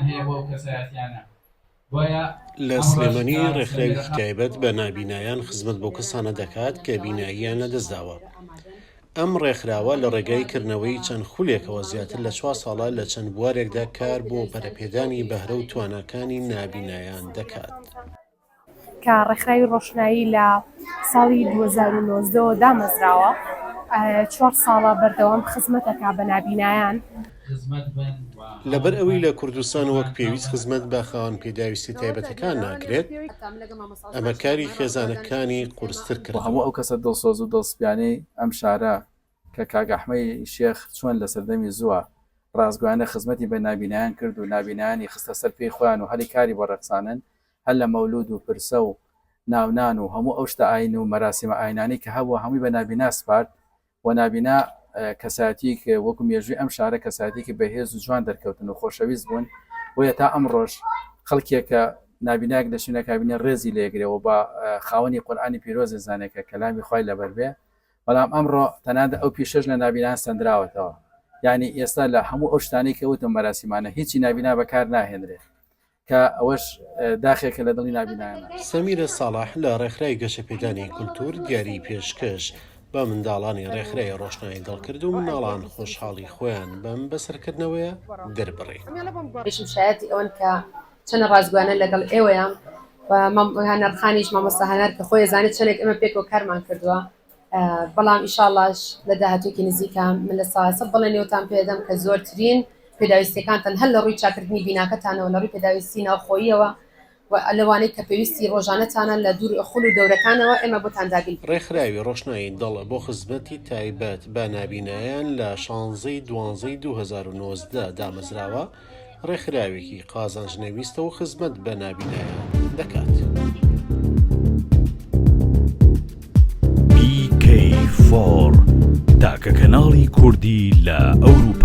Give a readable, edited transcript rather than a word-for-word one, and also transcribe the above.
هەیە بۆ کەسایەتیانە. لە سلێمانی ڕێکخراوی تایبەت بە نابینایان خزمەت بۆ کەسانە دەکات کە بیناییان لەدەستداوە. ئەم ڕێکخراوە لە ڕێگای کردنەوەی چەند خولێکەوە زیاتر لە 4 ساڵە لە چەند بوارێکدا کار بۆ بەرەپێدانی بەهرە و تواناکانی نابینایان دەکات. کە ڕێکخراوی ڕۆشنایی لە ساڵی 2019 دامەزراوە 4 ساڵە بەردەوام خزمەتەکە بە نابینایان. لەبەر ئەوەی لە کوردستان وەک پێویست خزمەت بە خاوەن پێداویستی تایبەتەکان ناکرێت، ئەمە کاری خێزانەکانی قورستر کرد. هەموو ئەو کەسە دڵسۆز و دڵسپیانەی ئەم شارە کە کاگەحمەی شێخ چۆن لە سەردەمی زووە ڕازگویانە خزمەتی بە نابینایان کرد و نابینایانی خستە سەر پێی خۆیان و هەلی کاری بۆ ڕەقسانن، هەر لە مەولود و پرسە و ناونان و هەموو ئەو شتە ئاین و مەراسیمە ئاینانی کە هەبووە هەمووی بە نابینا سپارد و نابینا کەساتی کە وەکو مێژووی ئەم شارە کەساتێکی بەهێز و جوان دەرکەوتن و خۆشەویست بوون بۆیە تا ئەم ڕۆژ خەڵکێکە نابیناک دەچینە کابینە ڕێزی لێگرێەوە بە خاوەنی قورئانی پیرۆزی زانێکە کەلامی خوای لەبەر بێ، بەڵام ئەمڕۆ تەنانەت ئەو پیشەش لە نابینان سەندراوەتەوە. یعنی ئێستا لە هەموو ئەو شتانەی کە وتم مەراسیمانە هیچی نابینا بەکار ناهێنرێت کە ئەوەش داخێکە لە دڵی نابینایانە. سەمیرە ساڵح لە ڕێکخراوی گەشەپێدانی کولتور دیاری پێشکەش بە منداڵانی ڕێکخراوی ڕۆشنایی دڵکرد و مناڵان خۆشحاڵی خۆیان بەم بەسەرکردنەوەیە دەربڕێ. بێشم شایەتی ئەوەن کە چەند ڕازگوانە لەگەڵ ئێوەیان و هەنەرخانیش مامۆستا هەنەر کە خۆی زانێت چەندێک ئێمە پێکەوە کارمان کردووە، بەڵام ئیشاڵڵاش لە داهاتووکی نزیکە من لە ساسە بڵێ نێوتان پێدەم کە زۆرترین پێداویستەکانتان هەر لە ڕووی چاکردنی بیناکەتانەوە لە ڕووی پێداویستی ناوخۆییەوە و لەوانەی کە پێویستی ڕۆژانەتانە لە دووری خول و دەورەکانەوە ئێمە بۆتان داگیر. ڕێکخراوی ڕۆشنایی دڵە بۆ خزمەتی تایبەت بە نابینایان لە 16/12/2019 دامەزراوە، ڕێکخراوێکی قازانجنەویستە و خزمەت بە نابینایان دەکات. BK4 تاکە کەناڵی کوردی لە ئەوروپا.